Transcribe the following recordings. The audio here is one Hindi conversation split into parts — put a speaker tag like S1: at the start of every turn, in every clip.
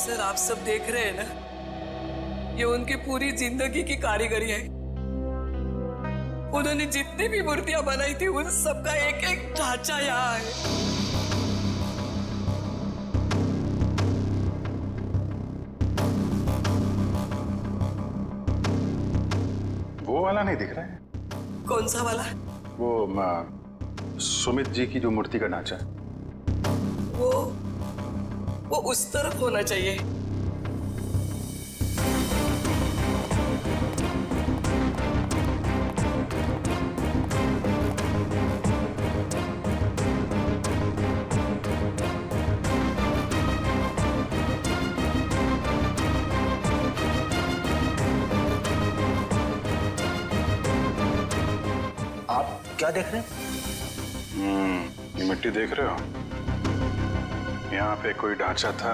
S1: सर आप सब देख रहे हैं ना, ये उनकी पूरी जिंदगी की कारीगरी है। उन्होंने जितनी भी मूर्तियां बनाई थी उन सबका एक एक ढांचा यहाँ है।
S2: वो वाला नहीं दिख रहा है?
S1: कौन सा वाला?
S2: वो सुमित जी की जो मूर्ति का ढांचा है।
S1: वो उस तरफ होना चाहिए।
S3: आप क्या देख रहे हैं?
S2: ये मिट्टी देख रहे हो? यहाँ पे कोई ढांचा था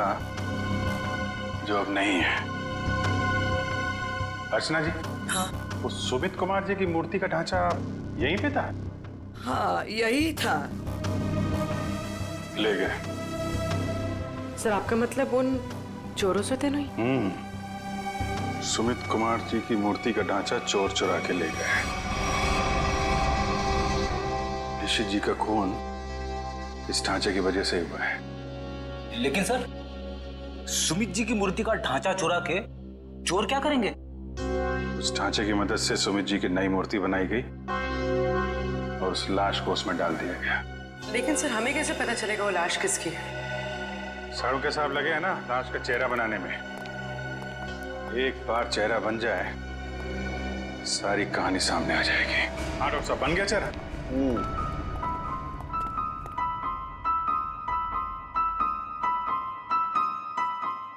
S2: जो अब नहीं है। अर्चना जी,
S1: हाँ
S2: वो सुमित कुमार जी की मूर्ति का ढांचा यहीं पे था?
S1: हाँ यही था।
S2: ले गए?
S4: सर आपका मतलब उन चोरों से थे नहीं?
S2: सुमित कुमार जी की मूर्ति का ढांचा चोर चुरा के ले गए। ऋषि जी का खून इस ढांचे की वजह से हुआ है।
S3: लेकिन सर, सुमित जी की मूर्ति का ढांचा चुरा के चोर क्या करेंगे?
S2: उस ढांचे की मदद से सुमित जी की नई मूर्ति बनाई गई और उस लाश को उसमें डाल दिया गया।
S4: लेकिन सर हमें कैसे पता चलेगा वो लाश किसकी है?
S2: साड़ू के साहब लगे हैं ना लाश का चेहरा बनाने में। एक बार चेहरा बन जाए सारी कहानी सामने आ जाएगी। हाँ डॉक्टर साहब, बन गया चेहरा?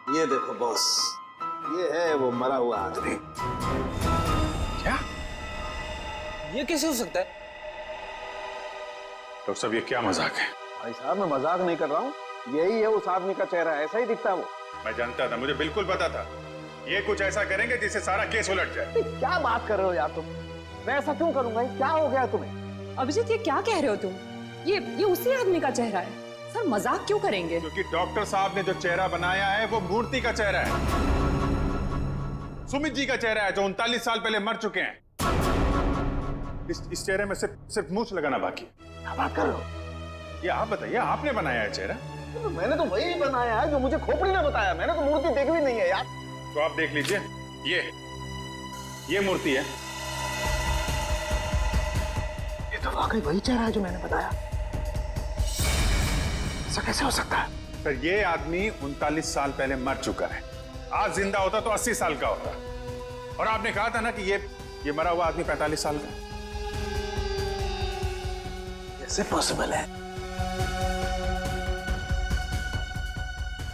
S5: ये देखो बॉस, ये है वो मरा हुआ आदमी।
S2: क्या?
S3: ये कैसे हो सकता है?
S2: डॉक्टर साहब, ये क्या मजाक है?
S5: भाई साहब, मैं मजाक नहीं कर रहा हूँ, यही है उस आदमी का चेहरा, ऐसा ही दिखता है वो।
S2: मैं जानता था, मुझे बिल्कुल पता था ये कुछ ऐसा करेंगे जिससे सारा केस उलट जाए।
S5: क्या बात कर रहे हो यार तुम? मैं ऐसा क्यों करूंगा? क्या हो गया तुम्हें?
S6: अभिजीत ये क्या कह रहे हो तुम? ये उसी आदमी का चेहरा है। सर मजाक क्यों करेंगे?
S2: क्योंकि डॉक्टर साहब ने जो चेहरा बनाया है वो मूर्ति का चेहरा है। सुमित जी का चेहरा है जो 39 साल पहले मर चुके हैं। इस चेहरे में सिर्फ मूंछ लगाना बाकी है।
S5: क्या बात कर रहे हो?
S2: ये आप बताइए, आपने बनाया है चेहरा?
S5: तो मैंने तो वही बनाया है जो मुझे खोपड़ी ने बताया। मैंने तो मूर्ति देखी भी नहीं है यार।
S2: तो आप देख लीजिए, ये मूर्ति है।
S5: ये तो वाकई वही चेहरा है जो मैंने बताया। ऐसा कैसे हो सकता है?
S2: सर, ये आदमी 39 साल पहले मर चुका है। आज जिंदा होता तो 80 साल का होता। और आपने कहा था ना कि ये मरा हुआ आदमी 45 साल का।
S5: कैसे पॉसिबल है?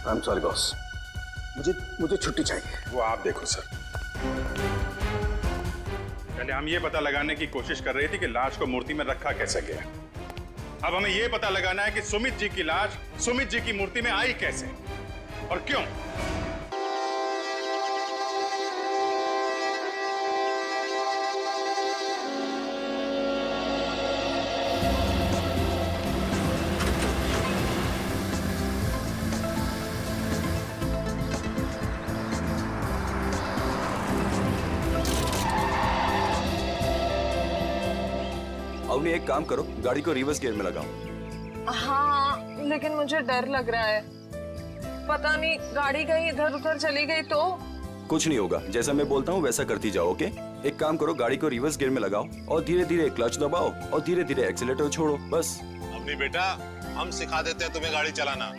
S5: आई एम सॉरी बॉस, मुझे छुट्टी चाहिए।
S2: वो आप देखो सर। पहले हम ये पता लगाने की कोशिश कर रहे थे कि लाश को मूर्ति में रखा कैसे गया। अब हमें ये पता लगाना है कि सुमित जी की लाश सुमित जी की मूर्ति में आई कैसे और क्यों।
S7: अवनी एक काम करो, गाड़ी को रिवर्स गियर में लगाओ।
S4: हाँ लेकिन मुझे डर लग रहा है, पता नहीं गाड़ी कहीं इधर उधर चली गई तो।
S7: कुछ नहीं होगा, जैसा मैं बोलता हूँ वैसा करती जाओ। ओके, एक काम करो, गाड़ी को रिवर्स गियर में लगाओ और धीरे धीरे क्लच दबाओ और धीरे धीरे एक्सीलेटर छोड़ो, बस।
S8: अवनी बेटा, हम सिखा देते हैं तुम्हें गाड़ी चलाना।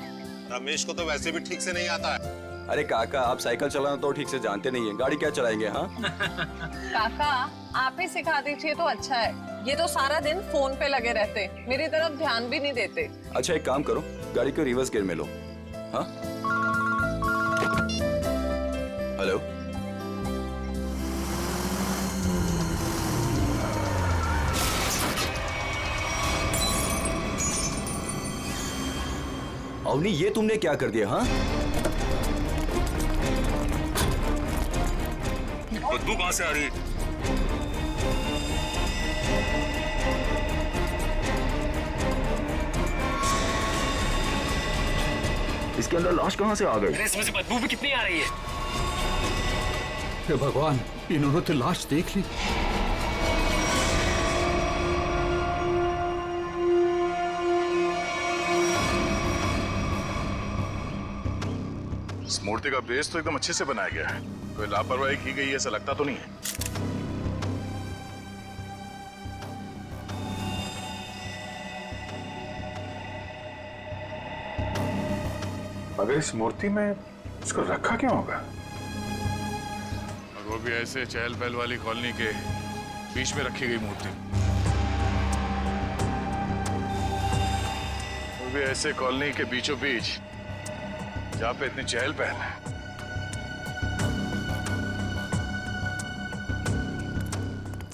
S8: रमेश को तो वैसे भी ठीक से नहीं आता है।
S7: अरे काका, आप साइकिल चलाना तो ठीक से जानते नहीं है, गाड़ी क्या चलाएंगे? हाँ
S4: काका आप ही सिखा दीजिए तो अच्छा है। ये तो सारा दिन फोन पे लगे रहते, मेरी तरफ ध्यान भी नहीं देते।
S7: अच्छा एक काम करो, गाड़ी को रिवर्स गियर में लो। हाँ हेलो, अवनी ये तुमने क्या कर दिया? हाँ
S8: बदबू कहां से आ रही है?
S7: इसके अंदर लाश कहाँ से आ गई?
S3: इसमें से बदबू भी कितनी आ रही है?
S9: हे भगवान, इन्होंने तो लाश देख ली।
S2: इस मूर्ति का बेस तो एकदम अच्छे से बनाया गया है, कोई लापरवाही की गई ऐसा लगता तो नहीं है। मगर इस मूर्ति में इसको रखा क्यों होगा? और वो भी ऐसे चहल पहल वाली कॉलोनी के बीच में रखी गई मूर्ति, वो भी ऐसे कॉलोनी के बीचों बीच जहाँ पे इतनी चहल पहल है।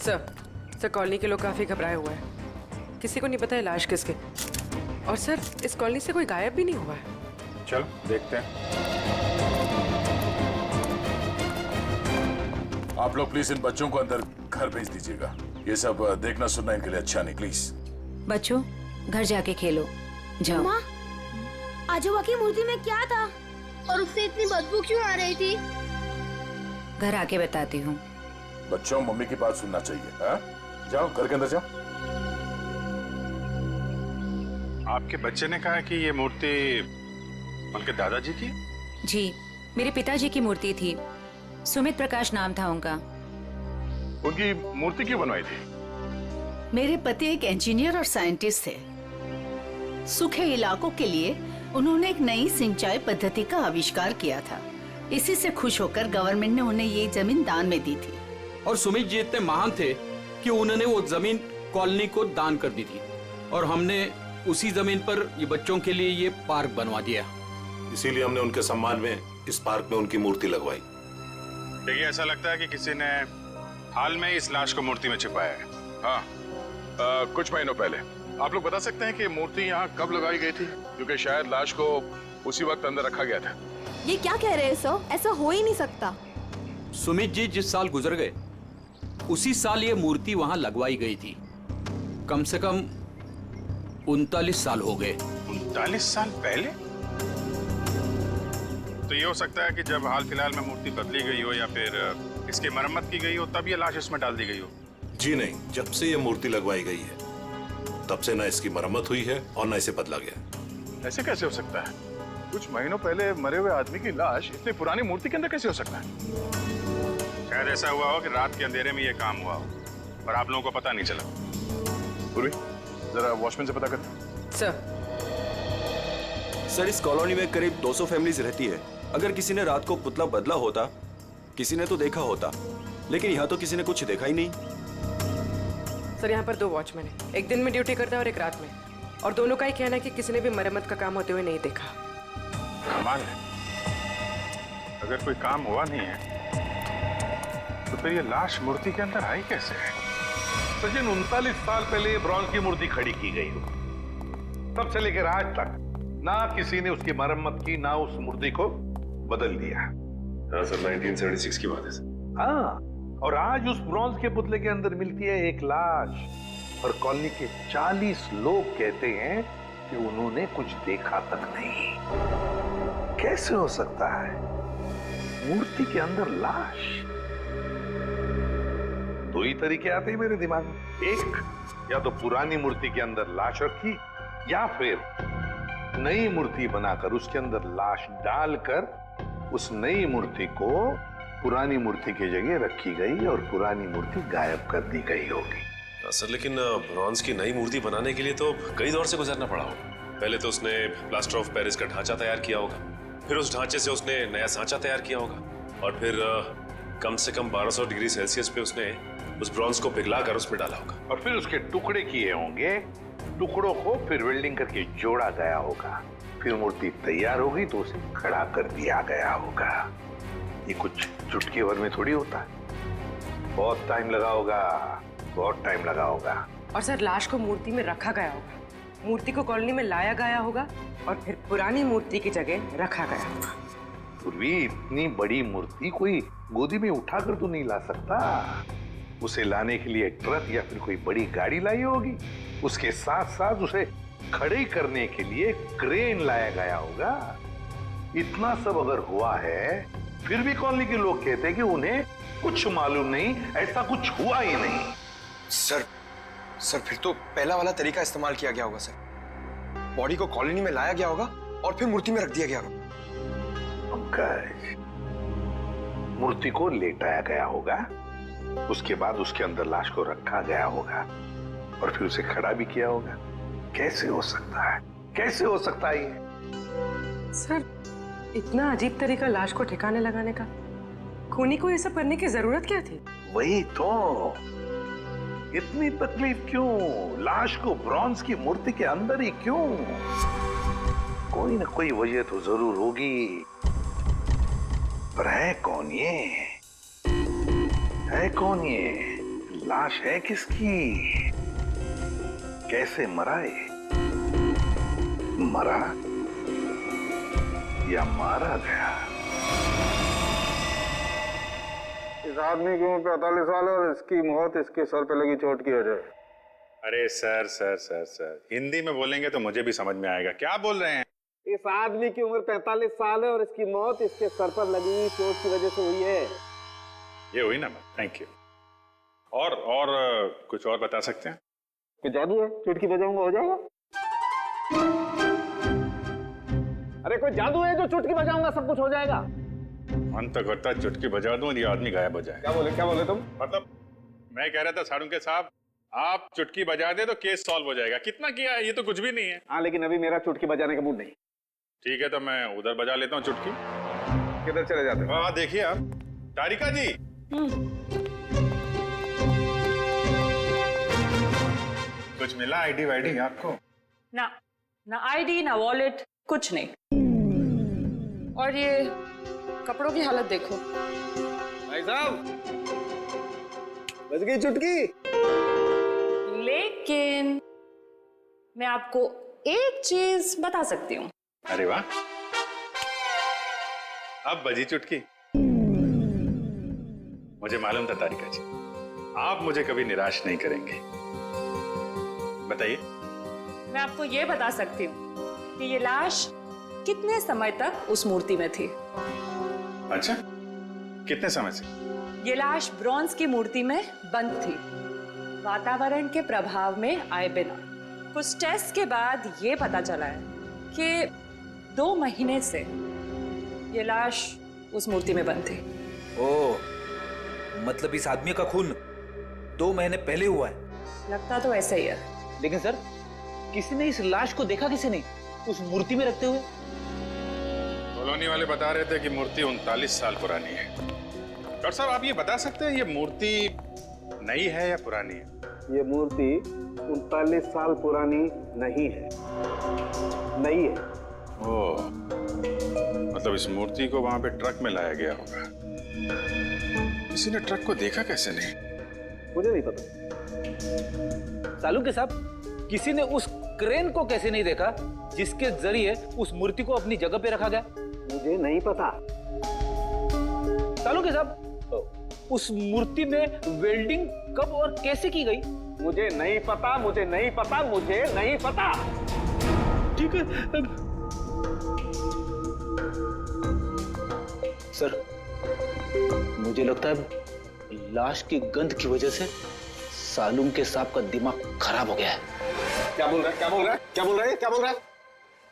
S10: सर कॉलोनी के लोग काफी घबराए हुए हैं, किसी को नहीं पता है लाश किसकी। और सर इस कॉलोनी से कोई गायब भी नहीं हुआ है।
S2: चलो देखते हैं। आप लोग प्लीज इन बच्चों को अंदर घर भेज दीजिएगा, ये सब देखना सुनना इनके लिए अच्छा नहीं। प्लीज
S11: बच्चों घर जाके खेलो, जाओ।
S12: माँ, आजोबा की मूर्ति में क्या था और उससे इतनी बदबू क्यों आ रही थी?
S11: घर आके बताती हूँ।
S2: बच्चों मम्मी की बात सुनना चाहिए, हाँ? जाओ घर के अंदर जाओ। आपके बच्चे ने कहा कि ये मूर्ति उनके दादाजी की?
S11: जी, मेरे पिताजी की मूर्ति थी, सुमित प्रकाश नाम था उनका।
S2: उनकी मूर्ति क्यों बनवाई थी?
S13: मेरे पति एक इंजीनियर और साइंटिस्ट थे। सूखे इलाकों के लिए उन्होंने एक नई सिंचाई पद्धति का आविष्कार किया था। इसी से खुश होकर गवर्नमेंट ने उन्हें ये जमीन दान में दी थी।
S9: और सुमित जी इतने महान थे कि उन्होंने वो जमीन कॉलोनी को दान कर दी थी, और हमने उसी जमीन पर ये बच्चों के लिए ये पार्क बनवा दिया।
S8: इसीलिए हमने उनके सम्मान में इस पार्क में उनकी मूर्ति लगवाई।
S2: देखिए, ऐसा लगता है कि किसी ने हाल में इस लाश को मूर्ति में छिपाया है। हाँ, कुछ महीनों पहले। आप लोग बता सकते हैं कि मूर्ति यहाँ कब लगाई गई थी? क्योंकि शायद लाश को उसी वक्त अंदर रखा गया था।
S12: ये क्या कह रहे हैं सर? ऐसा हो ही नहीं सकता।
S9: सुमित जी जिस साल गुजर गए उसी साल ये मूर्ति वहाँ लगवाई गई थी। कम से कम 39 साल हो गए।
S2: 39 साल पहले? तो ये हो सकता है कि जब हाल फिलहाल में मूर्ति बदली गई हो या फिर इसकी मरम्मत की गई हो, तब ये लाश इसमें डाल दी गई हो।
S8: जी नहीं, जब से ये मूर्ति लगवाई गई है तब से ना इसकी मरम्मत हुई है और ना इसे बदला गया।
S2: ऐसे कैसे हो सकता है? कुछ महीनों पहले मरे हुए आदमी की लाश इतनी पुरानी मूर्ति के अंदर कैसे हो सकता है? शायद ऐसा हुआ हो कि रात के अंधेरे में ये काम हुआ हो और आप लोगों को पता नहीं चला। पूर्वी, जरा वॉचमैन से पता करते।
S7: सर इस कॉलोनी में करीब 200 फैमिलीज रहती है। अगर किसी ने रात को पुतला बदला होता, किसी ने तो देखा होता, लेकिन यहाँ तो किसी ने कुछ देखा ही नहीं।
S10: सर यहाँ पर 2 वॉचमैन हैं, एक दिन में ड्यूटी करता है और एक रात में, और दोनों का ही कहना है कि किसी ने भी मरम्मत का काम होते हुए नहीं देखा।
S2: कमाल है, अगर कोई काम हुआ नहीं है तो फिर ये लाश मूर्ति के अंदर आई कैसे है?
S14: सचिन, 39 साल पहले ब्रॉन्ज की मूर्ति खड़ी की गई हो, तब से लेकर आज तक ना किसी ने उसकी मरम्मत की, ना उस मूर्ति को बदल दिया।
S8: हाँ सर, 1976 की बात है सर।
S14: हाँ, और आज उस ब्रॉन्ज के पुतले के अंदर मिलती है एक लाश, और कॉलोनी के 40 लोग कहते हैं कि उन्होंने कुछ देखा तक नहीं। कैसे हो सकता है मूर्ति के अंदर लाश? 2 ही तरीके आते हैं मेरे दिमाग में। एक, या तो पुरानी मूर्ति के अंदर लाश रखी, या फिर नई मूर्ति बनाकर उसके अंदर लाश डालकर उस नई मूर्ति को पुरानी मूर्ति की जगह रखी गई और पुरानी मूर्ति गायब कर दी गई होगी।
S8: सर लेकिन ब्रॉन्ज की नई मूर्ति बनाने के लिए तो कई दौर से गुजरना पड़ा होगा। पहले तो उसने प्लास्टर ऑफ पेरिस का ढांचा तैयार किया होगा, फिर उस ढांचे से उसने नया सांचा तैयार किया होगा, और फिर कम से कम 1200 डिग्री सेल्सियस पे उसने उस ब्रॉन्ज को पिघलाकर उसमें डाला होगा,
S14: और फिर उसके टुकड़े किए होंगे। टुकड़ों को फिर वेल्डिंग करके जोड़ा गया होगा, फिर मूर्ति तैयार होगी तो उसे खड़ा कर दिया गया होगा। ये कुछ चुटकी भर में थोड़ी होता है, बहुत टाइम लगा होगा, बहुत टाइम लगा होगा।
S10: और सर लाश को मूर्ति में रखा गया होगा, मूर्ति को कॉलोनी में लाया गया होगा, और फिर पुरानी मूर्ति की जगह रखा गया होगा।
S14: पूर्वी, इतनी बड़ी मूर्ति कोई गोदी में उठाकर तो नहीं ला सकता। उसे लाने के लिए ट्रक या फिर कोई बड़ी गाड़ी लाई होगी, उसके साथ साथ उसे खड़े करने के लिए क्रेन लाया गया होगा। इतना सब अगर हुआ है, फिर भी कॉलोनी के लोग कहते हैं कि उन्हें कुछ मालूम नहीं, ऐसा कुछ हुआ ही नहीं।
S15: सर फिर तो पहला वाला तरीका इस्तेमाल किया गया होगा सर। बॉडी को कॉलोनी में लाया गया होगा और फिर मूर्ति में रख दिया गया होगा।
S14: पंकज, मूर्ति को लेटाया गया होगा, उसके बाद उसके अंदर लाश को रखा गया होगा और फिर उसे खड़ा भी किया होगा। कैसे हो सकता है, कैसे हो सकता है ये?
S10: सर, इतना अजीब तरीका लाश को ठिकाने लगाने का, खूनी को ये सब करने की जरूरत क्या थी?
S14: वही तो, इतनी तकलीफ क्यों? लाश को ब्रॉन्ज की मूर्ति के अंदर ही क्यों? कोई ना कोई वजह तो जरूर होगी, पर है कौन ये? है कौन ये? लाश है किसकी? कैसे मरा ये? मरा या मारा गया?
S5: इस आदमी की उम्र 45 साल है और इसकी मौत इसके सर पे लगी चोट की वजह।
S2: अरे sir sir sir sir, Hindi में बोलेंगे तो मुझे भी समझ में आएगा। क्या बोल रहे हैं?
S5: इस आदमी की उम्र 45 साल है और इसकी मौत इसके सर पर लगी चोट की वजह से हुई है।
S2: ये हुई ना बात, थैंक यू। और कुछ और बता सकते हैं?
S5: कोई जादू है, चुटकी बजाऊंगा हो जाएगा? अरे कोई जादू है जो चुटकी बजाऊंगा सब कुछ हो जाएगा?
S2: मन तो करता है चुटकी बजा दूं और ये आदमी गायब हो जाए।
S5: क्या बोले तुम?
S2: मतलब मैं कह रहा था सारुंके साहब, आप चुटकी बजा दे तो केस सॉल्व हो जाएगा। कितना किया है, ये तो कुछ भी नहीं है।
S5: हाँ, लेकिन अभी मेरा चुटकी बजाने का मूड नहीं।
S2: ठीक है, तो मैं उधर बजा लेता हूँ चुटकी।
S5: किधर चले जाते हो?
S2: हाँ देखिए आप, तारिका जी। कुछ मिला आईडी वाईडी आपको?
S6: ना आईडी ना वॉलेट, कुछ नहीं। और ये कपड़ों की हालत देखो।
S5: भाई साहब, बज गई चुटकी।
S6: लेकिन मैं आपको एक चीज बता सकती हूँ।
S2: अरे वाह, अब बजी चुटकी। मुझे मालूम था तारिका जी, आप मुझे कभी निराश नहीं करेंगे। बताइए।
S6: मैं आपको ये बता सकती हूँ कि ये लाश कितने समय तक उस मूर्ति में थी।
S2: अच्छा, कितने समय से?
S6: ये लाश ब्रॉन्ज की मूर्ति में बंद थी, वातावरण के प्रभाव में आए बिना। कुछ टेस्ट के बाद ये पता चला है कि 2 महीने से ये लाश उस मूर्ति में बंद थी।
S3: ओह, मतलब इस आदमी का खून 2 महीने पहले हुआ है?
S6: लगता तो ऐसा ही है।
S3: लेकिन सर, किसी ने इस लाश को देखा किसी ने उस मूर्ति में रखते हुए?
S2: कॉलोनी वाले बता रहे थे कि मूर्ति 39 साल पुरानी है। डॉक्टर साहब, आप ये बता सकते हैं ये मूर्ति नई है या पुरानी है?
S5: ये मूर्ति 39 साल पुरानी नहीं है, नई है।
S2: ओह, मतलब इस मूर्ति को वहां पे ट्रक में लाया गया होगा। किसी ने ट्रक को देखा कैसे नहीं?
S5: मुझे नहीं पता।
S3: सालू के साहब, किसी ने उस क्रेन को कैसे नहीं देखा जिसके जरिए उस मूर्ति को अपनी जगह पे रखा गया?
S5: मुझे नहीं पता।
S3: सालू के साहब, उस मूर्ति में वेल्डिंग कब और कैसे की गई?
S5: मुझे नहीं पता, मुझे नहीं पता, मुझे नहीं पता।
S3: ठीक है सर, मुझे लगता है लाश की गंध की वजह से सालूम के साहब का दिमाग खराब हो गया है।
S5: क्या बोल रहा है? क्या बोल रहा है? क्या बोल रहा है? क्या बोल रहा है?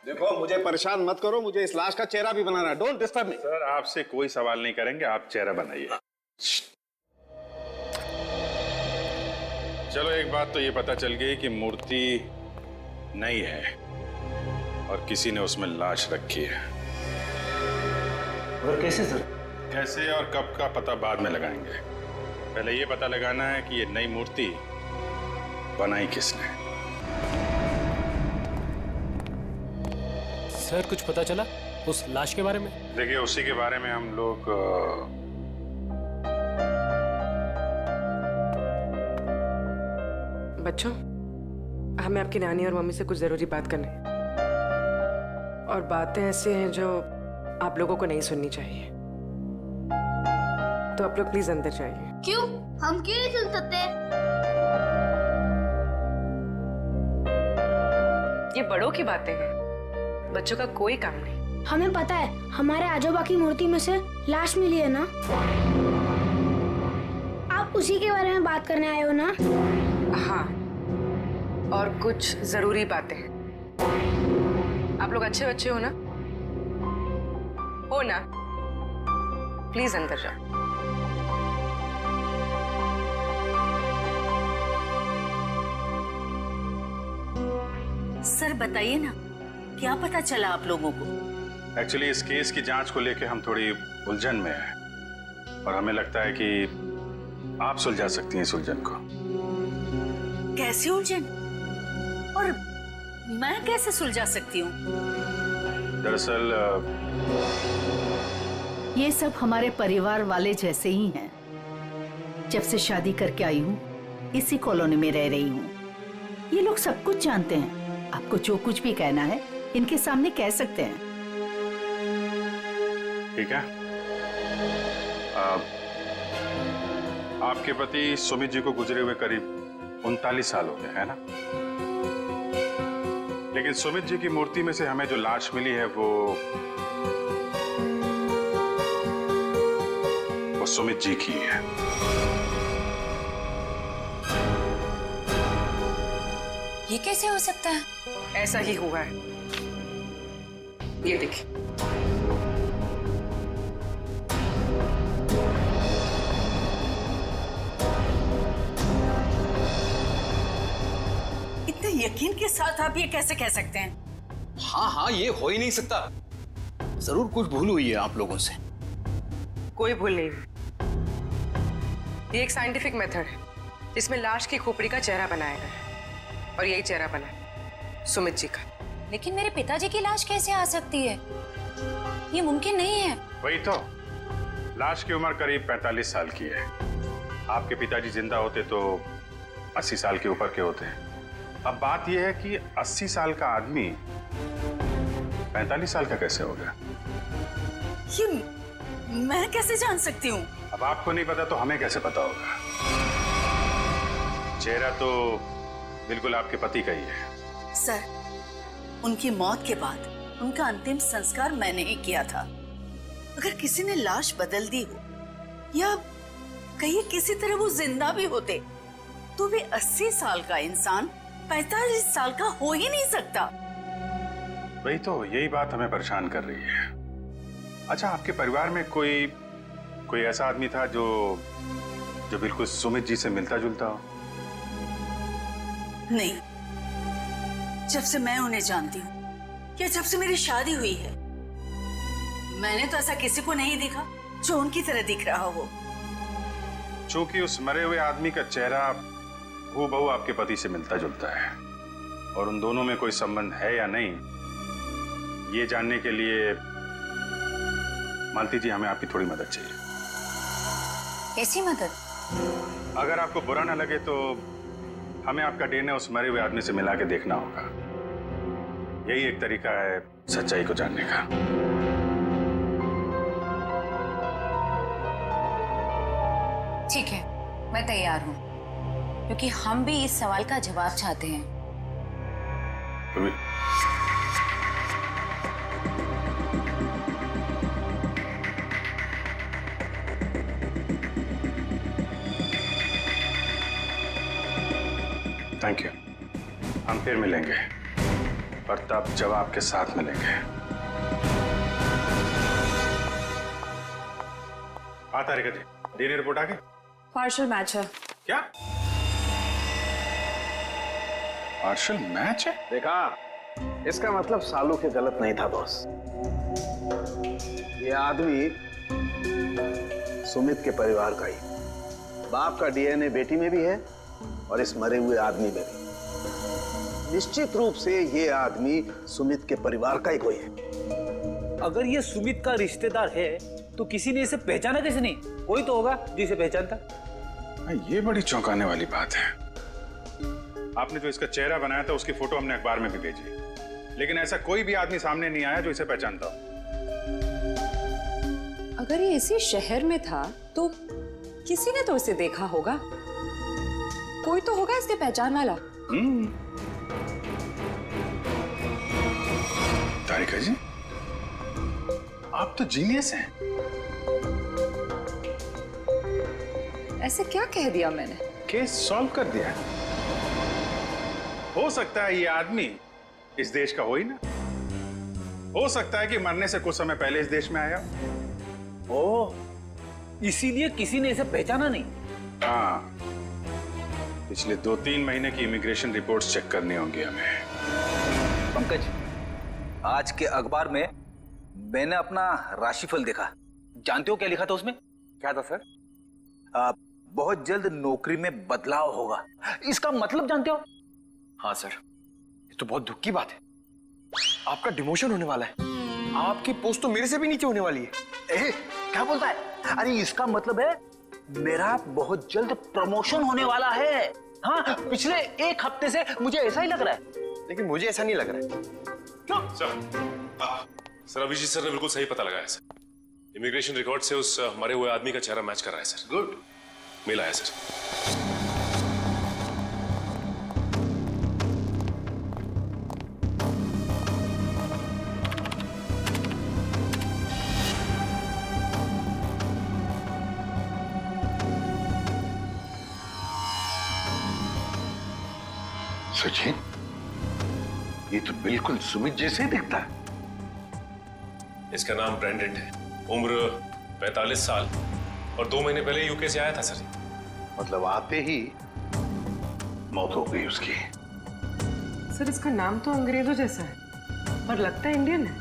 S5: देखो, मुझे परेशान मत करो, मुझे इस लाश का चेहरा भी बनाना है। Don't disturb me.
S2: सर, आपसे कोई सवाल नहीं करेंगे, आप चेहरा बनाइए। चलो, एक बात तो ये पता चल गई कि मूर्ति नई है और किसी ने उसमें लाश रखी है।
S3: और कैसे सर?
S2: कैसे और कब का पता बाद में लगाएंगे। पहले ये पता लगाना है कि ये नई मूर्ति बनाई किसने।
S16: सर, कुछ पता चला उस लाश के बारे में?
S2: देखिए, उसी के बारे में हम लोग
S10: बच्चों, हमें आपकी नानी और मम्मी से कुछ जरूरी बात करनी, और बातें ऐसी हैं जो आप लोगों को नहीं सुननी चाहिए। तो आप लोग प्लीज अंदर जाइए।
S12: क्यों? हम क्यों नहीं सुन सकते?
S10: ये बड़ों की बातें हैं, बच्चों का कोई काम नहीं।
S12: हमें पता है हमारे आजोबा की मूर्ति में से लाश मिली है ना। आप उसी के बारे में बात करने आए हो ना?
S10: हाँ, और कुछ जरूरी बातें हैं। आप लोग अच्छे बच्चे हो ना? हो ना? प्लीज अंदर जाओ।
S13: सर बताइए ना, क्या पता चला आप लोगों को?
S2: एक्चुअली इस केस की जांच को लेके हम थोड़ी उलझन में हैं और हमें लगता है कि आप सुलझा सकती हैं इस उलझन को।
S13: कैसी उलझन? और मैं कैसे सुलझा सकती हूँ?
S2: दरअसल
S13: ये सब हमारे परिवार वाले जैसे ही हैं। जब से शादी करके आई हूँ इसी कॉलोनी में रह रही हूँ। ये लोग सब कुछ जानते हैं। आपको जो कुछ भी कहना है इनके सामने कह सकते हैं।
S2: ठीक है। आपके पति सुमित जी को गुजरे हुए करीब 39 साल हो गए, है ना? लेकिन सुमित जी की मूर्ति में से हमें जो लाश मिली है वो सुमित जी की है।
S11: ये कैसे हो सकता है?
S10: ऐसा ही हुआ है। ये देखिए।
S13: इतने यकीन के साथ आप ये कैसे कह सकते हैं?
S9: हाँ हाँ, ये हो ही नहीं सकता। जरूर कुछ भूल हुई है आप लोगों से।
S10: कोई भूल नहीं हुई। ये एक साइंटिफिक मेथड है जिसमें लाश की खोपड़ी का चेहरा बनाया गया है और यही चेहरा बना है सुमित जी का।
S11: लेकिन मेरे पिताजी की लाश कैसे आ सकती है? ये मुमकिन नहीं है।
S2: वही तो, लाश की उम्र करीब 45 साल की है। आपके पिताजी जिंदा होते तो 80 साल के ऊपर के होते हैं। अब बात यह है कि 80 साल का आदमी 45 साल का कैसे हो गया?
S13: ये मैं कैसे जान सकती हूँ?
S2: अब आपको नहीं पता तो हमें कैसे पता होगा? चेहरा तो बिल्कुल आपके पति का ही है।
S13: सर, उनकी मौत के बाद उनका अंतिम संस्कार मैंने ही किया था। अगर किसी ने लाश बदल दी हो या कहीं किसी तरह वो जिंदा भी होते तो भी 80 साल का इंसान 45 साल का हो ही नहीं सकता।
S2: वही तो, यही बात हमें परेशान कर रही है। अच्छा, आपके परिवार में कोई ऐसा आदमी था जो बिल्कुल सुमित जी से मिलता जुलता हो?
S13: नहीं, जब से मैं उन्हें जानती हूँ या जब से मेरी शादी हुई है मैंने तो ऐसा किसी को नहीं देखा जो उनकी तरह दिख रहा हो।
S2: चूंकि उस मरे हुए आदमी का चेहरा हूबहू आपके पति से मिलता जुलता है और उन दोनों में कोई संबंध है या नहीं, ये जानने के लिए मालती जी हमें आपकी थोड़ी मदद चाहिए।
S11: कैसी मदद?
S2: अगर आपको बुरा ना लगे तो हमें आपका डीएनए उस मरे हुए आदमी से मिला के देखना होगा। यही एक तरीका है सच्चाई को जानने का।
S11: ठीक है, मैं तैयार हूँ, क्योंकि हम भी इस सवाल का जवाब चाहते हैं।
S2: Thank you. हम फिर मिलेंगे और तब जवाब के साथ मिलेंगे। आता रेखा जी, डीएनए रिपोर्ट आ गई?
S6: पार्शियल मैच है।
S2: क्या पार्शियल मैच है?
S5: देखा, इसका मतलब सालू के गलत नहीं था बॉस। ये आदमी सुमित के परिवार का ही। बाप का डीएनए बेटी में भी है और इस मरे हुए आदमी में भी। निश्चित रूप से ये आदमी सुमित के परिवार का ही कोई है।
S3: अगर ये सुमित का रिश्तेदार है तो किसी ने इसे पहचाना कैसे नहीं? कोई तो होगा जिसे पहचानता।
S2: ये बड़ी चौंकाने वाली बात है। आपने जो इसका चेहरा बनाया था उसकी फोटो हमने अखबार में भी भेजी, लेकिन ऐसा कोई भी आदमी सामने नहीं आया जो इसे पहचानता हो।
S6: अगर ये इसी शहर में था तो किसी ने तो इसे देखा होगा। कोई तो होगा इसके पहचान वाला।
S2: तारिका जी, आप तो जीनियस हैं।
S6: ऐसे क्या कह दिया मैंने?
S2: केस सॉल्व कर दिया। हो सकता है ये आदमी इस देश का हो ही ना। हो सकता है कि मरने से कुछ समय पहले इस देश में आया।
S3: ओह, इसीलिए किसी ने इसे पहचाना नहीं।
S2: हाँ, पिछले 2-3 महीने की इमिग्रेशन रिपोर्ट्स चेक करनी होंगी हमें।
S3: पंकज, आज के अखबार में मैंने अपना राशिफल देखा। जानते हो क्या लिखा था उसमें?
S15: क्या था सर?
S3: बहुत जल्द नौकरी में बदलाव होगा। इसका मतलब जानते हो?
S15: हाँ सर, ये तो बहुत दुख की बात है। आपका डिमोशन होने वाला है। आपकी पोस्ट तो मेरे से भी नीचे होने वाली है।
S3: क्या बोलता है? अरे इसका मतलब है मेरा बहुत जल्द प्रमोशन होने वाला है। हाँ, पिछले 1 हफ्ते से मुझे ऐसा ही लग रहा है।
S15: लेकिन मुझे ऐसा नहीं लग रहा है।
S3: क्यों?
S8: सर अभिजीत सर ने बिल्कुल सही पता लगाया सर। इमिग्रेशन रिकॉर्ड से उस मरे हुए आदमी का चेहरा मैच कर रहा है सर।
S2: गुड,
S8: मिला है सर।
S14: सचिन, ये तो बिल्कुल सुमित जैसे ही दिखता है।
S8: इसका नाम ब्रेंडन है, उम्र 45 साल और 2 महीने पहले यूके से आया था सर।
S14: मतलब आते ही मौत हो गई उसकी।
S10: सर इसका नाम तो अंग्रेजों जैसा है पर लगता है इंडियन है।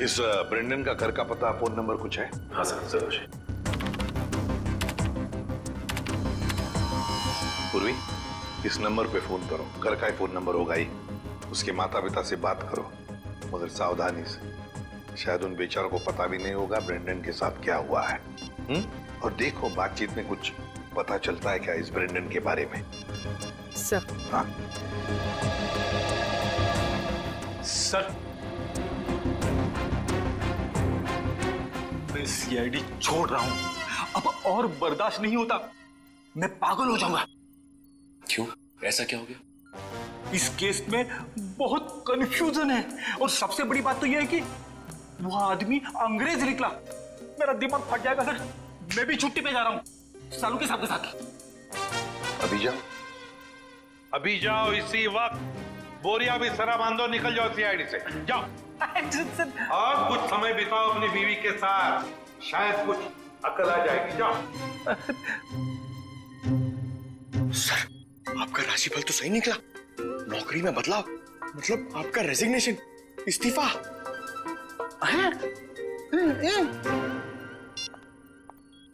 S14: इस ब्रेंडन का घर का पता, फोन नंबर कुछ है?
S8: हाँ सर, जरूर।
S14: पूर्वी, इस नंबर पे फोन करो। घर का ही फोन नंबर होगा ही। उसके माता पिता से बात करो, मगर सावधानी से। शायद उन बेचारों को पता भी नहीं होगा ब्रेंडन के साथ क्या हुआ है। और देखो बातचीत में कुछ पता चलता है क्या इस ब्रेंडन के बारे में।
S10: सर।
S14: हाँ
S3: सर, मैं सीआईडी छोड़ रहा हूं। अब और बर्दाश्त नहीं होता। मैं पागल हो जाऊंगा।
S8: क्यों? ऐसा क्या हो गया?
S3: इस केस में बहुत कंफ्यूजन है और सबसे बड़ी बात तो यह है कि वह आदमी अंग्रेज निकला। मेरा दिमाग फट जाएगा सर। मैं भी छुट्टी पे जा रहा हूं, सालू के साथ।
S14: अभी जाओ, अभी जाओ इसी वक्त। बोरिया भी सरा बांधो, निकल जाओ सीआईडी से। जाओ और कुछ समय बिताओ अपनी बीवी के साथ, शायद कुछ अकल आ जाएगी। जाओ।
S15: सर, आपका राशिफल तो सही निकला। नौकरी में बदलाव मतलब आपका रेजिग्नेशन, इस्तीफा।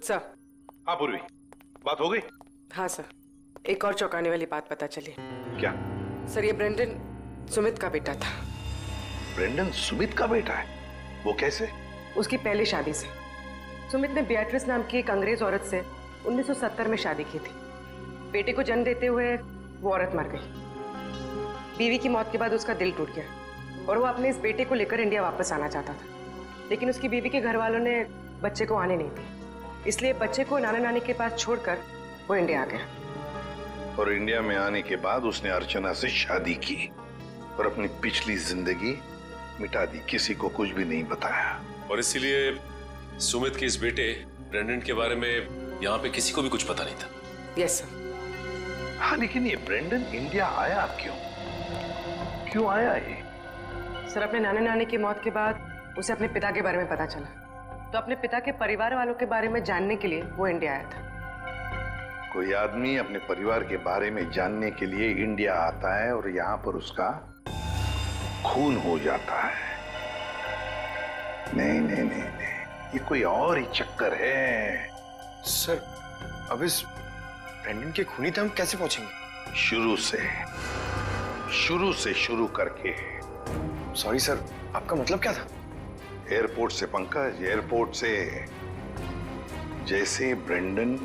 S10: सर।
S14: हाँ पूर्वी, बात हो गई?
S10: हाँ सर, एक और चौंकाने वाली बात पता चली।
S14: क्या?
S10: सर ये ब्रेंडन सुमित का बेटा था।
S14: ब्रेंडन सुमित का बेटा है? वो कैसे?
S10: उसकी पहली शादी से। सुमित ने बियाट्रिस नाम की एक अंग्रेज औरत से 1970 में शादी की थी। बेटे को जन्म देते हुए वो औरत मर गई। बीवी की मौत के बाद उसका दिल टूट गया और वो अपने इस बेटे को लेकर इंडिया वापस आना चाहता था, लेकिन उसकी बीवी के घर वालों ने बच्चे को आने नहीं दी। इसलिए बच्चे को नाना नानी के पास छोड़कर वो इंडिया आ गया।
S14: और इंडिया में आने के बाद उसने अर्चना से शादी की और अपनी पिछली जिंदगी मिटा दी। किसी को कुछ भी नहीं बताया।
S8: और इसीलिए सुमित के इस बेटे ब्रेंडन के बारे में यहाँ पे किसी को भी कुछ पता नहीं था।
S10: Yes sir.
S14: हाँ, लेकिन ये ब्रेंडन इंडिया आया क्यों आया ये?
S10: सर अपने नाना नानी की मौत के बाद उसे अपने पिता के बारे में पता चला, तो अपने पिता के परिवार वालों के बारे में जानने के लिए वो इंडिया आया था।
S14: कोई आदमी अपने परिवार के बारे में जानने के लिए इंडिया आता है और यहाँ पर उसका खून हो जाता है। नहीं नहीं नहीं नहीं, ये कोई और ही चक्कर है।
S15: सर, अब इस ब्रेंडन के खूनी तक हम कैसे पहुंचेंगे? शुरू से शुरू करके। सॉरी सर, आपका मतलब क्या था?
S14: एयरपोर्ट से पंकज, एयरपोर्ट से। जैसे ब्रेंडन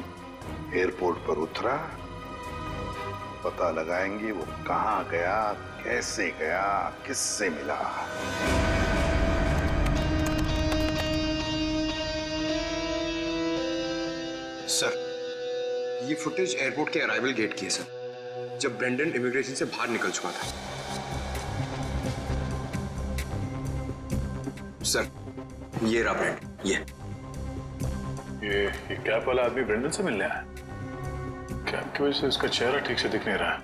S14: एयरपोर्ट पर उतरा, पता लगाएंगे वो कहां गया, कैसे गया, किससे मिला।
S15: सर, ये फुटेज एयरपोर्ट के अराइवल गेट की है सर, जब ब्रेंडन इमिग्रेशन से बाहर निकल चुका था। सर, ये रहा ब्रेड, ये
S2: कैप वाला आदमी ब्रेंडन से मिलने आया। कैप की वजह से उसका चेहरा ठीक से दिख नहीं रहा।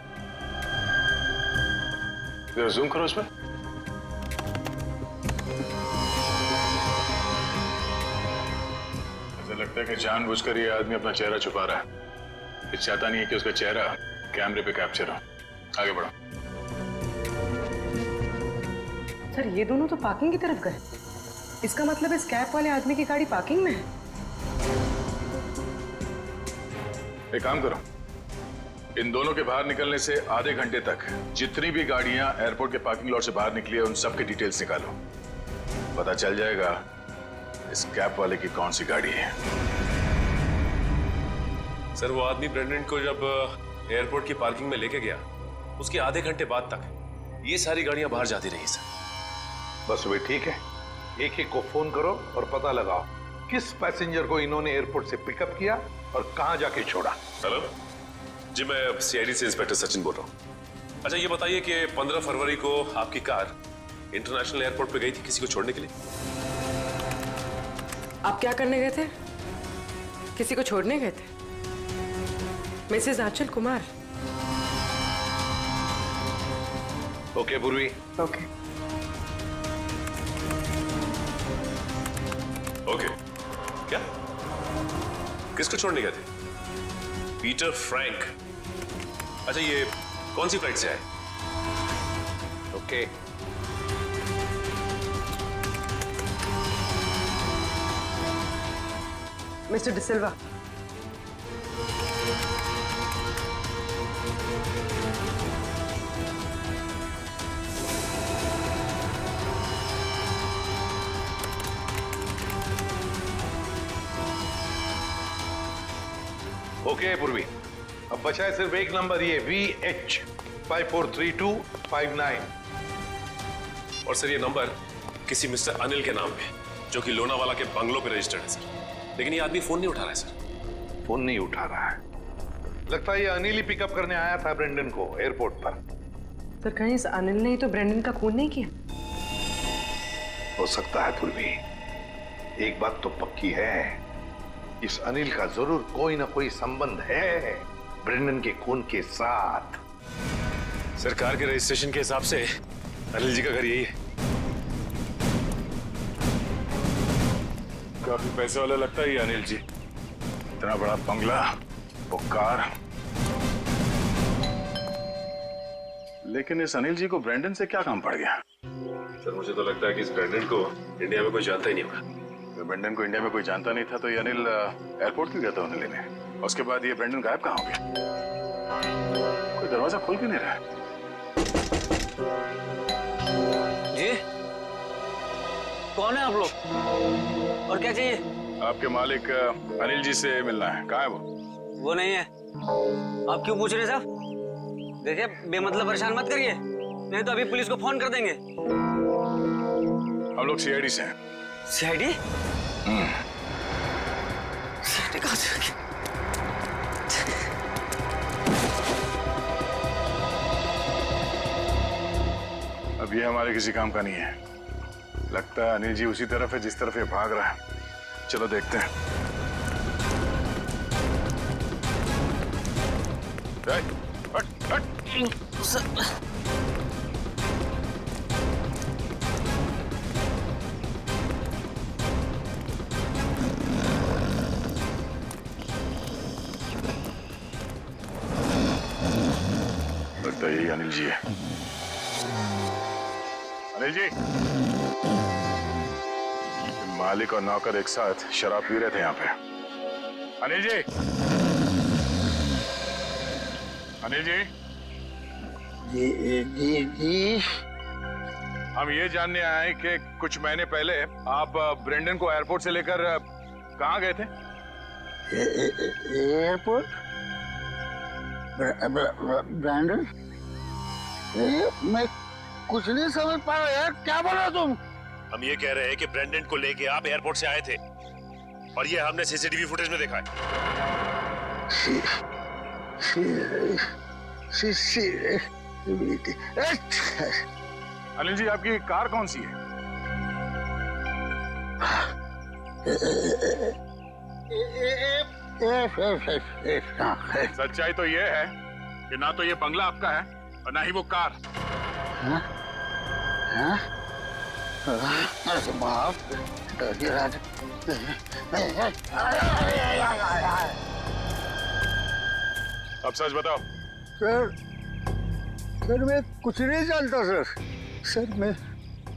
S2: जरा जूम करो उस पर। ऐसा लगता है कि जानबूझकर ये आदमी अपना चेहरा छुपा रहा है। ये चाहता नहीं है कि उसका चेहरा कैमरे पे कैप्चर हो। आगे बढ़ो।
S10: सर ये दोनों तो पार्किंग की तरफ गए। इसका मतलब इस कैप वाले आदमी की गाड़ी पार्किंग में है।
S2: एक काम करो, इन दोनों के बाहर निकलने से आधे घंटे तक जितनी भी गाड़ियां एयरपोर्ट के पार्किंग लॉट से बाहर निकली है उन सब के डिटेल्स निकालो। पता चल जाएगा इस कैप वाले की कौन सी गाड़ी है।
S8: सर वो आदमी ब्रेंडन को जब एयरपोर्ट की पार्किंग में लेके गया, उसके आधे घंटे बाद तक ये सारी गाड़ियां बाहर जाती रही सर।
S14: बस वे ठीक है, एक एक को फोन करो और पता लगाओ किस पैसेंजर को इन्होंने एयरपोर्ट से पिकअप किया और कहां जाके छोड़ा।
S8: हेलो जी, मैं सीआईडी से इंस्पेक्टर सचिन बोल रहा हूँ। अच्छा ये बताइए कि 15 फरवरी को आपकी कार इंटरनेशनल एयरपोर्ट पे गई थी किसी को छोड़ने के लिए?
S10: आप क्या करने गए थे? किसी को छोड़ने गए थे? मिसेस आंचल कुमार।
S14: ओके पूर्वी।
S10: Okay
S8: okay. क्या? किसको छोड़ने गए थे? Peter Frank. अच्छा ये कौन सी फ्लाइट से आए?
S14: ओके।
S10: मिस्टर डिसिल्वा,
S14: ओके पूर्वी, अब बचा है सिर्फ एक नंबर, ये VH 543259।
S8: और सर ये नंबर किसी मिस्टर अनिल के नाम पे, जो कि लोनावाला के बंगलों पे रजिस्टर्ड है सर। लेकिन ये आदमी फोन नहीं उठा रहा है सर।
S14: फोन नहीं उठा रहा है, लगता है ये अनिल ही पिकअप करने आया था ब्रेंडन को एयरपोर्ट पर।
S10: सर कहीं इस अनिल ने ही तो ब्रेंडन का खून नहीं किया?
S14: हो सकता है पूर्वी, एक बात तो पक्की है, इस अनिल का जरूर कोई ना कोई संबंध है ब्रेंडन के खून के साथ।
S8: सरकार के रजिस्ट्रेशन के हिसाब से अनिल जी का घर यही है।
S2: काफी पैसे वाला लगता है ये अनिल जी। इतना बड़ा बंगला, वो कार। लेकिन इस अनिल जी को ब्रेंडन से क्या काम पड़ गया?
S8: सर मुझे तो लगता है कि इस ब्रेंडन को इंडिया में कोई जानता ही नहीं होगा।
S2: तो ब्रेंडन को इंडिया में कोई जानता नहीं था तो ये अनिल एयरपोर्ट क्यों गया था उन्हें लेने? उसके बाद ये ब्रेंडन गायब कहाँ हो गया? कोई दरवाजा खोल क्यों नहीं रहा?
S17: जी कौन है आप लोग और क्या चाहिए?
S2: आपके मालिक अनिल जी से मिलना है। कहाँ है वो?
S17: वो नहीं है। आप क्यों पूछ रहे साहब? देखिए बेमतलब परेशान मत करिए, नहीं तो अभी पुलिस को फोन कर देंगे।
S2: हम लोग सीआईडी से हैं।
S17: सीआईडी? सीआईडी कहाँ से?
S2: अब ये हमारे किसी काम का नहीं है। लगता है अनिल जी उसी तरफ है जिस तरफ ये भाग रहा है। चलो देखते हैं। हट, हट, हट। लगता है यही अनिल जी है। अनिल जी, मालिक और नौकर एक साथ शराब पी रहे थे यहाँ पे। अनिल जी, अनिल जी,
S18: जी
S2: हम ये जानने आए हैं कि कुछ महीने पहले आप ब्रेंडन को एयरपोर्ट से लेकर कहाँ गए थे?
S18: एयरपोर्ट? ब्रेंडन? मैं कुछ नहीं समझ पा रहा यार, क्या बोल रहे हो तुम?
S8: हम ये कह रहे हैं कि ब्रेंडन को लेके आप एयरपोर्ट से आए थे और ये हमने सीसीटीवी फुटेज में देखा है।
S2: अनिल जी, आपकी कार कौन सी है? सच्चाई तो ये है कि ना तो ये बंगला आपका है और ना ही वो कार।
S18: बाप
S2: अब सच बताओ।
S18: सर मैं कुछ नहीं जानता सर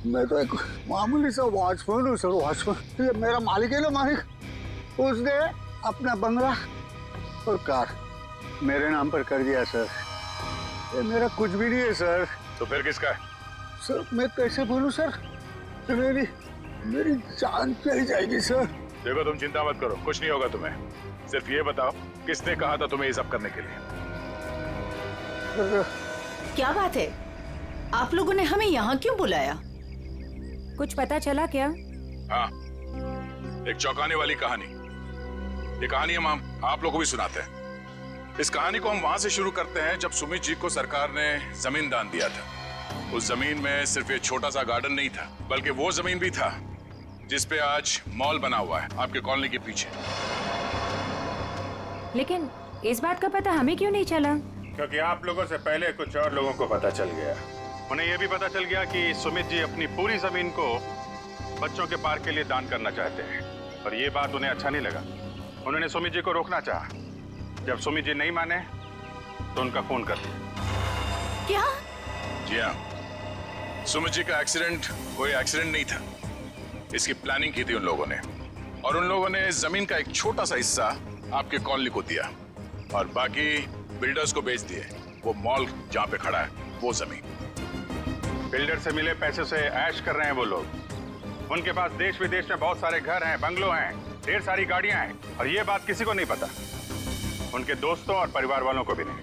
S18: मैं तो एक मामूली सा वॉचमैन हूँ सर। वॉचमैन, ये मेरा मालिक है ना, मालिक उसने अपना बंगला और कार मेरे नाम पर कर दिया सर। ये मेरा कुछ भी नहीं है सर।
S2: तो फिर किसका है?
S18: सर मैं कैसे बोलूं सर, मेरी जान चली जाएगी सर।
S2: देखो तुम चिंता मत करो, कुछ नहीं होगा तुम्हें। सिर्फ ये बताओ किसने कहा था तुम्हें ये सब करने के लिए?
S13: क्या बात है, आप लोगों ने हमें यहाँ क्यों बुलाया?
S19: कुछ पता चला क्या?
S2: हाँ, एक चौंकाने वाली कहानी। ये कहानी हम आप लोगों को भी सुनाते हैं। इस कहानी को हम वहां से शुरू करते हैं जब सुमित जी को सरकार ने जमीन दान दिया था। उस जमीन में सिर्फ एक छोटा सा गार्डन नहीं था, बल्कि वो जमीन भी था जिसपे आज मॉल बना हुआ है आपके कॉलोनी के पीछे।
S19: लेकिन इस बात का पता हमें क्यों नहीं चला?
S2: क्योंकि आप लोगों से पहले कुछ और लोगों को पता चल गया। उन्हें यह भी पता चल गया कि सुमित जी अपनी पूरी जमीन को बच्चों के पार्क के लिए दान करना चाहते हैं, और ये बात उन्हें अच्छा नहीं लगा। उन्होंने सुमित जी को रोकना चाहा। जब सुमित जी नहीं माने तो उनका फोन कर दिया।
S13: क्या?
S2: जी हाँ, सुमित जी का एक्सीडेंट कोई एक्सीडेंट नहीं था। इसकी प्लानिंग की थी उन लोगों ने, और उन लोगों ने जमीन का एक छोटा सा हिस्सा आपके कॉलोनी को दिया और बाकी बिल्डर्स को बेच दिए। वो मॉल जहाँ पे खड़ा है वो जमीन। बिल्डर से मिले पैसे से ऐश कर रहे हैं वो लोग। उनके पास देश विदेश में बहुत सारे घर हैं, बंगलो हैं, ढेर सारी गाड़ियां हैं, और ये बात किसी को नहीं पता, उनके दोस्तों और परिवार वालों को भी नहीं।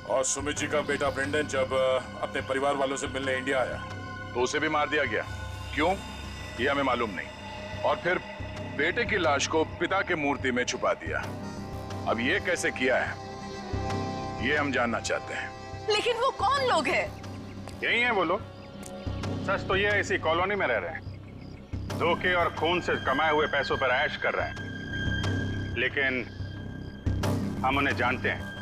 S2: और सुमित जी का बेटा ब्रेंडन जब अपने परिवार वालों से मिलने इंडिया आया तो उसे भी मार दिया गया। क्यों, ये हमें मालूम नहीं। और फिर बेटे की लाश को पिता की मूर्ति में छुपा दिया। अब ये कैसे किया है ये हम जानना चाहते हैं।
S4: लेकिन वो कौन लोग हैं?
S2: यही हैं वो लोग। सच तो ये इसी कॉलोनी में रह रहे हैं, धोखे और खून से कमाए हुए पैसों पर ऐश कर रहे हैं, लेकिन हम उन्हें जानते हैं।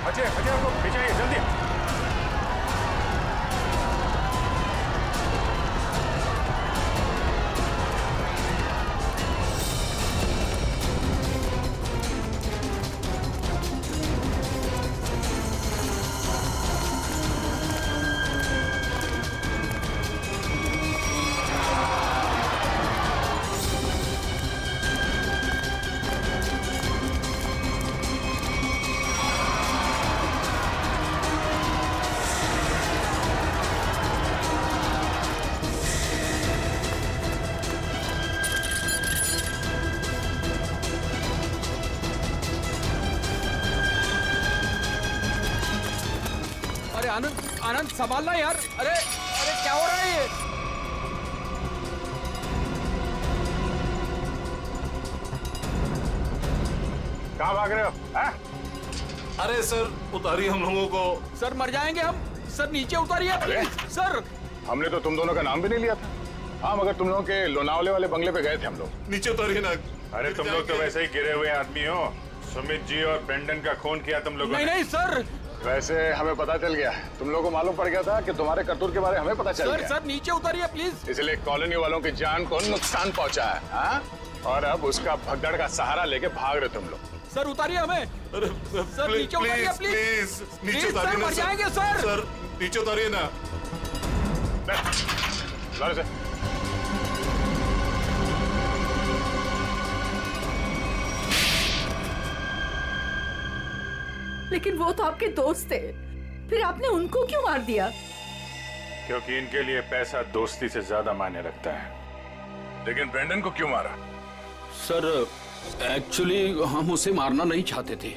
S2: अजय आपको पीछे आइए, जल्दी।
S9: आनंद संभालना यार। अरे अरे क्या हो रहा है ये?
S2: कहाँ भाग रहे हो?
S14: अरे सर उतारिए हम लोगों को।
S9: सर मर जाएंगे हम। सर नीचे उतारिए प्लीज। सर
S2: हमने तो तुम दोनों का नाम भी नहीं लिया था। हाँ, मगर तुम लोगों के लोनावले वाले बंगले पे गए थे हम लोग।
S14: नीचे उतारिए ना।
S2: अरे तुम लोग तो वैसे ही गिरे हुए आदमी हो। सुमित जी और ब्रेंडन का खून किया तुम लोगों ने।
S9: नहीं सर,
S2: वैसे हमें पता चल गया, तुम लोगों को मालूम पड़ गया था कि तुम्हारे करतूत के बारे में हमें पता चल गया।
S9: सर नीचे उतारिए प्लीज।
S2: इसलिए कॉलोनी वालों की जान को नुकसान पहुंचा है। हाँ? और अब उसका भगदड़ का सहारा लेके भाग रहे तुम लोग।
S9: सर उतारिए हमें। सर नीचे उतारिए प्लीज।
S14: नीचे उतारिए ना।
S9: मर जाएंगे सर।
S14: सर नीचे उतारिए ना।
S13: लेकिन वो तो आपके दोस्त थे, फिर आपने उनको क्यों मार दिया?
S2: क्योंकि इनके लिए पैसा दोस्ती से ज्यादा मायने रखता है। लेकिन ब्रेंडन को क्यों मारा?
S9: सर एक्चुअली हम उसे मारना नहीं चाहते थे।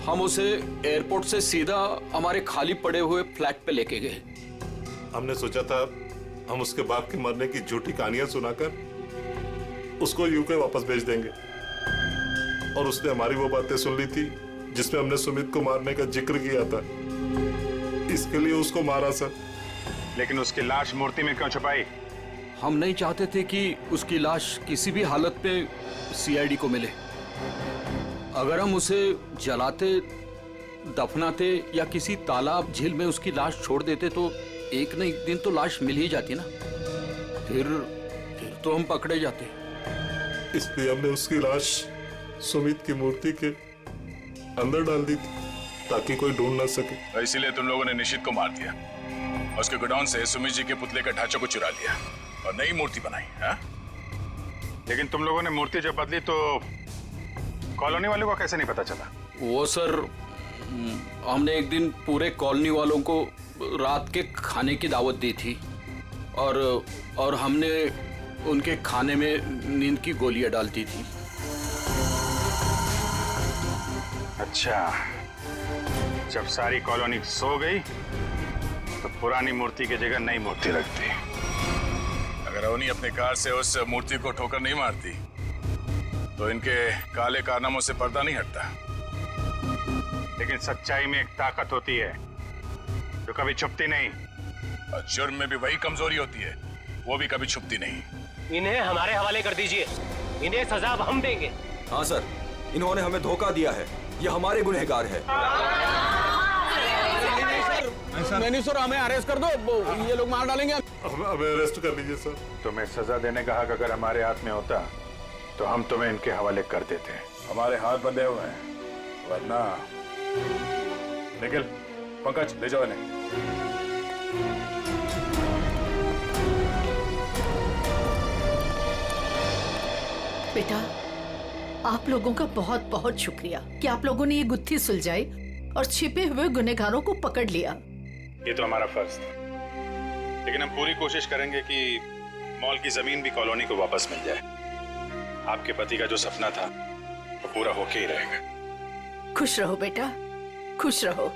S9: हम उसे एयरपोर्ट से सीधा हमारे खाली पड़े हुए फ्लैट पे लेके गए।
S14: हमने सोचा था
S20: हम उसके बाप के मरने की झूठी कहानियां सुनाकर उसको यूके वापस भेज देंगे। और उसने हमारी वो बातें सुन ली थी जिसमें हमने सुमित को मारने का जिक्र किया था, इसके लिए उसको मारा सर।
S2: लेकिन उसकी लाश मूर्ति में क्यों छुपाई?
S9: हम नहीं चाहते थे कि उसकी लाश किसी भी हालत में सीआईडी को मिले। अगर हम उसे जलाते, दफनाते या किसी तालाब झील में उसकी लाश छोड़ देते तो एक न एक दिन तो लाश मिल ही जाती ना। फिर तो हम पकड़े जाते।
S20: इसलिए हमने उसकी लाश सुमित की मूर्ति के अंदर डाल दी थी ताकि कोई ढूंढ ना सके।
S2: इसीलिए तुम लोगों ने निशित को मार दिया, उसके गोडाउन से सुमित जी के पुतले के ढांचे को चुरा लिया और नई मूर्ति बनाई। हा? लेकिन तुम लोगों ने मूर्ति जब बदली तो कॉलोनी वालों को कैसे नहीं पता चला?
S9: वो सर, हमने एक दिन पूरे कॉलोनी वालों को रात के खाने की दावत दी थी और हमने उनके खाने में नींद की गोलियां डाल दी थी।
S2: अच्छा, जब सारी कॉलोनी सो गई तो पुरानी मूर्ति की जगह नई मूर्ति रख दी। अगर अवनी अपने कार से उस मूर्ति को ठोकर नहीं मारती तो इनके काले कारनामों से पर्दा नहीं हटता। लेकिन सच्चाई में एक ताकत होती है जो कभी छुपती नहीं, और जुर्म में भी वही कमजोरी होती है, वो भी कभी छुपती नहीं।
S16: इन्हें हमारे हवाले कर दीजिए, इन्हें सजा अब हम देंगे।
S7: हाँ सर, इन्होंने हमें धोखा दिया है, ये हमारे गुनहगार है।
S3: नहीं सर, हमें अरेस्ट कर दो, ये लोग मार डालेंगे।
S20: हमें अरेस्ट कर लीजिए सर।
S2: तुम्हें सजा देने का हक अगर हमारे हाथ में होता तो हम तुम्हें इनके हवाले कर देते। हमारे हाथ बंधे हुए हैं, वरना निखिल, पंकज ले जाओ इन्हें।
S13: बेटा, आप लोगों का बहुत बहुत शुक्रिया कि आप लोगों ने ये गुत्थी सुलझाई और छिपे हुए गुनहगारों को पकड़ लिया।
S2: ये तो हमारा फर्ज था, लेकिन हम पूरी कोशिश करेंगे कि मॉल की जमीन भी कॉलोनी को वापस मिल जाए। आपके पति का जो सपना था वो पूरा होके ही रहेगा।
S13: खुश रहो बेटा, खुश रहो।